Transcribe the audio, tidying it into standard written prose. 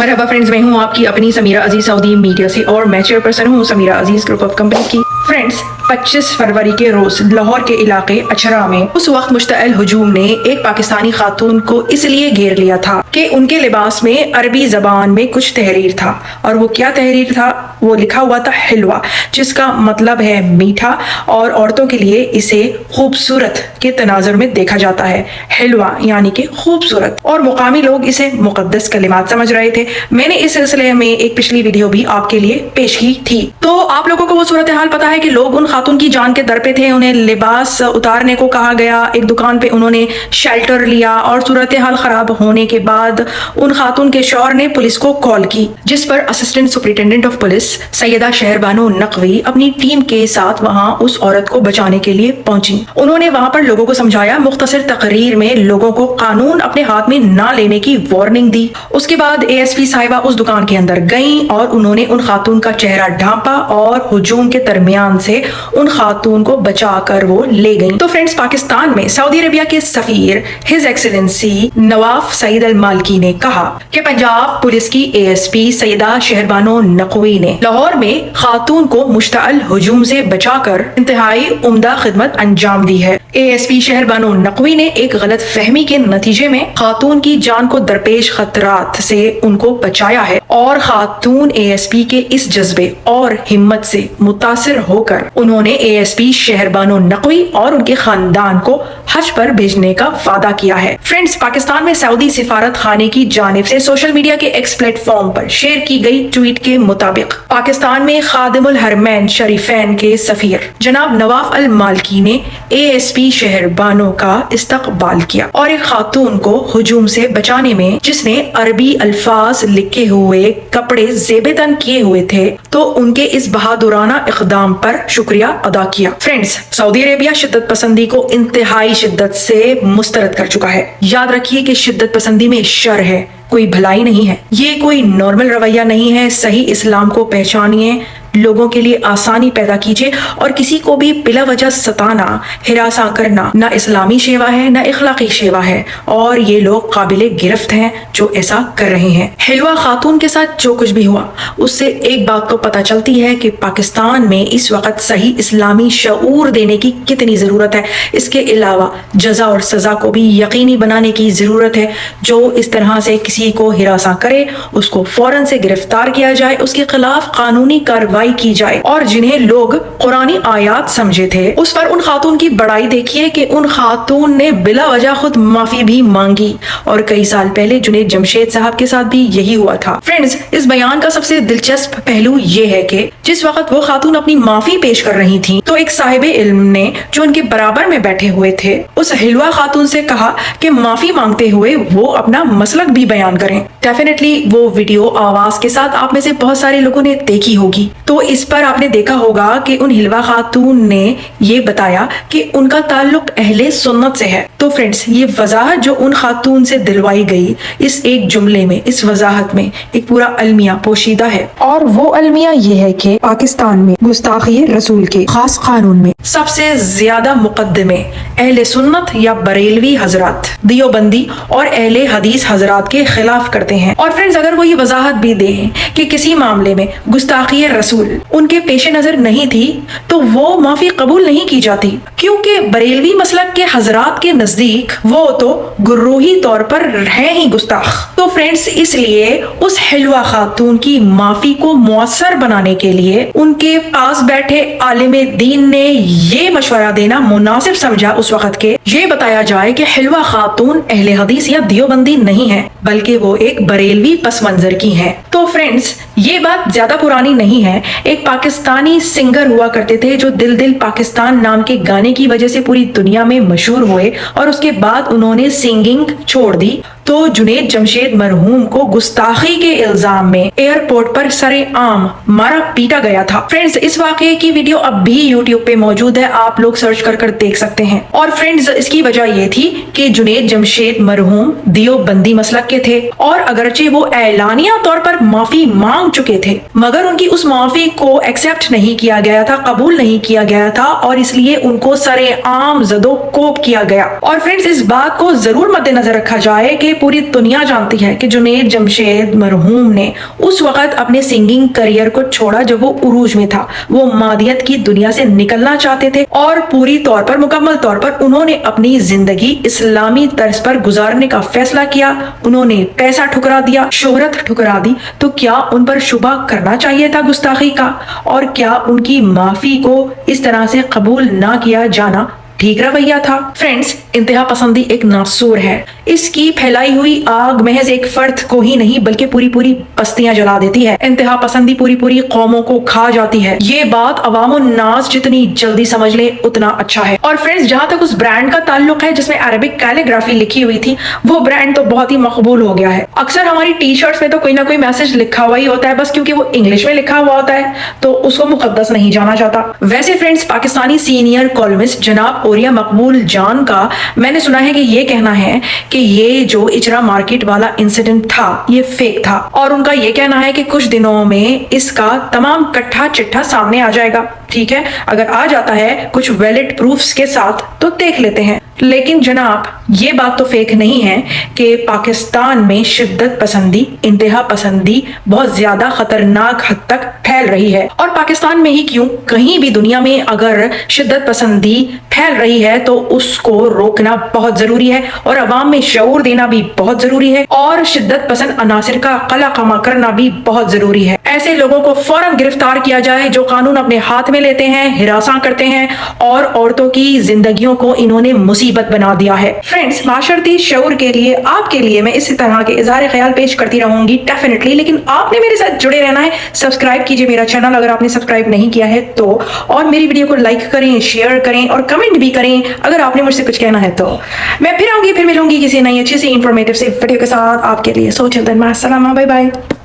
मरहबा friends, मैं हूँ आपकी अपनी समीरा अजीज सऊदी मीडिया से और मैं चेयरपर्सन हूँ समीरा अजीज ग्रुप ऑफ कंपनी की। फ्रेंड्स, 25 फरवरी के रोज लाहौर के इलाके अचरा में उस वक्त मुश्तअल हुजूम ने एक पाकिस्तानी खातून को इसलिए घेर लिया था कि उनके लिबास में अरबी जबान में कुछ तहरीर था। और वो क्या तहरीर था? वो लिखा हुआ था हिलवा, जिसका मतलब है मीठा, और औरतों के लिए इसे खूबसूरत के तनाजुर में देखा जाता है। हिलवा यानी कि खूबसूरत, और मुकामी लोग इसे मुकद्दस कलिमात समझ रहे थे। मैंने इस सिलसिले में एक पिछली वीडियो भी आपके लिए पेश की थी। तो आप लोगों को वो सूरत हाल पता है कि लोग उन खातून की जान के दर पे थे, उन्हें लिबास उतारने को कहा गया। एक दुकान पे उन्होंने शेल्टर लिया और सूरत हाल खराब होने के बाद उन खातून के शौहर ने पुलिस को कॉल की, जिस पर assistant superintendent of police Syeda Shehrbano Naqvi अपनी टीम के साथ वहां उस औरत को बचाने के लिए पहुंची। उन्होंने वहां पर लोगों को समझाया, मुख्तसर तकरीर में लोगों को कानून अपने हाथ में ना लेने की वार्निंग दी। उसके बाद एएसपी साहिबा उस दुकान के अंदर गईं और उन्होंने उन खातून का चेहरा ढांपा और हुजूम के दरमियान से उन खातून को बचाकर वो ले गईं। तो फ्रेंड्स, पाकिस्तान में सऊदी अरेबिया के सफीर हिज एक्सीलेंसी नवाफ सईद अल मालकी ने कहा कि पंजाब पुलिस की एएसपी सैयदा शहरबानो नकवी ने लाहौर में खातून को मुश्तअल हुजूम से बचाकर इंतहाई उम्दा खिदमत अंजाम दी है। एएसपी शहरबानो नकवी ने एक गलत फहमी के नतीजे में खातून की जान को दरपेश खतरात से उनको बचाया है, और खातून एएसपी के इस जज्बे और हिम्मत से मुतासिर होकर उन्होंने एएसपी शहरबानो नकवी और उनके खानदान को हज पर भेजने का वादा किया है। फ्रेंड्स, पाकिस्तान में सऊदी सिफारत खाने की जानिब से सोशल मीडिया के एक्स प्लेटफॉर्म पर शेयर की गई ट्वीट के मुताबिक पाकिस्तान में खादिमुल हरमैन शरीफैन के सफीर जनाब नवाफ अल मालकी ने एएसपी शहरबानो का इस्तकबाल किया और एक खातून को हुजूम से बचाने में, जिसने अरबी अल्फाज लिखे हुए कपड़े ज़ेब-ए-तन किए हुए थे, तो उनके इस बहादुराना इक़दाम पर शुक्रिया अदा किया। फ्रेंड्स, सऊदी अरेबिया शिद्दत पसंदी को इंतहाई शिद्दत से मुस्तरद कर चुका है। याद रखिए कि शिद्दत पसंदी में शर है, कोई भलाई नहीं है। ये कोई नॉर्मल रवैया नहीं है। सही इस्लाम को पहचानिए, लोगों के लिए आसानी पैदा कीजिए, और किसी को भी बिला वजह सताना, हिरासा करना ना इस्लामी शेवा है ना इखलाकी शेवा है, और ये लोग काबिले गिरफ्त हैं जो ऐसा कर रहे हैं। हिलवा खातून के साथ जो कुछ भी हुआ, उससे एक बात तो पता चलती है कि पाकिस्तान में इस वक्त सही इस्लामी शऊर देने की कितनी जरूरत है। इसके अलावा जजा और सजा को भी यकीनी बनाने की जरूरत है। जो इस तरह से किसी को हिरासा करे, उसको फौरन से गिरफ्तार किया जाए, उसके खिलाफ कानूनी कार्रवाई की जाए, और जिन्हें लोग कुरानी आयात समझे थे, उस पर उन खातून की बड़ाई देखिए कि उन खातून ने बिला वजह खुद माफी भी मांगी, और कई साल पहले जुनैद जमशेद साहब के साथ भी यही हुआ था। फ्रेंड्स, इस बयान का सबसे दिलचस्प पहलू ये है कि जिस वक्त वो खातून अपनी माफी पेश कर रही थी, तो एक साहिबे इल्म ने जो उनके बराबर में बैठे हुए थे, उस हिलवा खातून से कहा कि माफी मांगते हुए वो अपना मसलक भी बयान करें। डेफिनेटली वो वीडियो आवाज के साथ आप में से बहुत सारे लोगों ने देखी होगी। तो इस पर आपने देखा होगा कि उन हिलवा खातून ने ये बताया कि उनका ताल्लुक अहले सुन्नत से है। तो फ्रेंड्स, ये वजाहत जो उन खातून से दिलवाई गई, इस एक जुमले में, इस वजाहत में एक पूरा अलमिया पोशीदा है, और वो अलमिया ये है कि पाकिस्तान में गुस्ताखी रसूल के खास कानून में सबसे ज्यादा मुकदमे अहले सुन्नत या बरेलवी हजरात, दियोबंदी और अहले हदीस हजरात के खिलाफ करते हैं। और फ्रेंड्स, अगर वो ये वजाहत भी दें कि किसी मामले में गुस्ताखी रसूल उनके पेश नजर नहीं थी, तो वो माफी कबूल नहीं की जाती, क्योंकि बरेलवी मसलक के हजरात के नजदीक वो तो गुर्रूही तौर पर है ही गुस्ताख। तो फ्रेंड्स, इसलिए उस हिलवा खातून की माफी को मुअस्सर बनाने के लिए उनके पास बैठे आलिम दीन ने ये मशवरा देना मुनासिब समझा उस वक्त के ये बताया जाए कि हिलवा खातून अहले हदीस या दियोबंदी नहीं है, बल्कि वो एक बरेलवी पस मंजर की है। तो फ्रेंड्स, ये बात ज्यादा पुरानी नहीं है। एक पाकिस्तानी सिंगर हुआ करते थे जो दिल दिल पाकिस्तान नाम के गाने की वजह से पूरी दुनिया में मशहूर हुए, और उसके बाद उन्होंने सिंगिंग छोड़ दी। तो जुनैद जमशेद मरहूम को गुस्ताखी के इल्जाम में एयरपोर्ट पर सरेआम मारा पीटा गया था। फ्रेंड्स, इस वाकये की वीडियो अब भी यूट्यूब पे मौजूद है, आप लोग सर्च कर कर देख सकते हैं। और फ्रेंड्स, इसकी वजह ये थी कि जुनैद जमशेद मरहूम दियोबंदी मसलक के थे, और अगरचे वो एलानिया तौर पर माफी मांग चुके थे, मगर उनकी उस माफी को एक्सेप्ट नहीं किया गया था, कबूल नहीं किया गया था, और इसलिए उनको सरेआम जदो कोप किया गया। और फ्रेंड्स, इस बात को जरूर मद्देनजर रखा जाए कि पूरी दुनिया जानती है कि जुनैद जमशेद मरहूम ने उस वक्त अपने सिंगिंग करियर को छोड़ा जब वो उरूज में था। वो मादियत की दुनिया से निकलना चाहते थे और पूरी तौर पर, मुकम्मल तौर पर उन्होंने अपनी जिंदगी इस्लामी तर्ज पर गुजारने का फैसला किया। उन्होंने पैसा ठुकरा दिया, शोहरत ठुकरा दी। तो क्या उन पर शुबा करना चाहिए था गुस्ताखी का? और क्या उनकी माफी को इस तरह से कबूल ना किया जाना ठीक रवैया था? फ्रेंड्स, इंतहा पसंदी एक नासूर है। इसकी फैलाई हुई आग महज एक फर्द को ही नहीं बल्कि पूरी पूरी बस्तियां जला देती है। इंतहा पसंदी पूरी पूरी कौमों को खा जाती है। ये बात अवामुन नास जितनी जल्दी समझ ले उतना अच्छा है। और फ्रेंड्स, जहां तक उस ब्रांड का ताल्लुक है जिसमें अरबिक कैलीग्राफी लिखी हुई थी, वो ब्रांड तो बहुत ही मकबूल हो गया है। अक्सर हमारी टी शर्ट्स में तो कोई ना कोई मैसेज लिखा हुआ ही होता है, बस क्योंकि वो इंग्लिश में लिखा हुआ होता है तो उसको मुकद्दस नहीं जाना जाता। वैसे फ्रेंड्स, पाकिस्तानी सीनियर कॉलमिस्ट जनाब ओरिया मकबूल जान का मैंने सुना है कि ये कहना है कि ये जो इचरा मार्केट वाला इंसिडेंट था ये फेक था, और उनका ये कहना है कि कुछ दिनों में इसका तमाम कट्ठा चिट्ठा सामने आ जाएगा। ठीक है, अगर आ जाता है कुछ वैलिड प्रूफ्स के साथ तो देख लेते हैं। लेकिन जनाब, ये बात तो फेक नहीं है कि पाकिस्तान में शिद्दत पसंदी, इंतहा पसंदी बहुत ज्यादा खतरनाक हद तक फैल रही है। और पाकिस्तान में ही क्यों, कहीं भी दुनिया में अगर शिद्दत पसंदी फैल रही है तो उसको रोकना बहुत जरूरी है और अवाम में शऊर देना भी बहुत जरूरी है, और शिद्दत पसंद अनासिर का कला कमा करना भी बहुत जरूरी है। ऐसे लोगों को फौरन गिरफ्तार किया जाए जो कानून अपने हाथ में लेते हैं, हिरासा करते हैं और औरतों की जिंदगियों को इन्होंने मुसीबत बना दिया है। फ्रेंड्स, माशरती शऊर के लिए, आपके लिए मैं इसी तरह के इज़हार ख्याल पेश करती रहूंगी डेफिनेटली, लेकिन आपने मेरे साथ जुड़े रहना है। सब्सक्राइब कीजिए मेरा चैनल अगर आपने सब्सक्राइब नहीं किया है तो, और मेरी वीडियो को लाइक करें, शेयर करें और कमेंट भी करें अगर आपने मुझसे कुछ कहना है तो। मैं फिर आऊंगी, फिर मिलूंगी किसी नई अच्छी सी इंफॉर्मेटिव सी वीडियो के साथ आपके लिए। सो टिल देन, माय अस्सलाम, बाय बाय।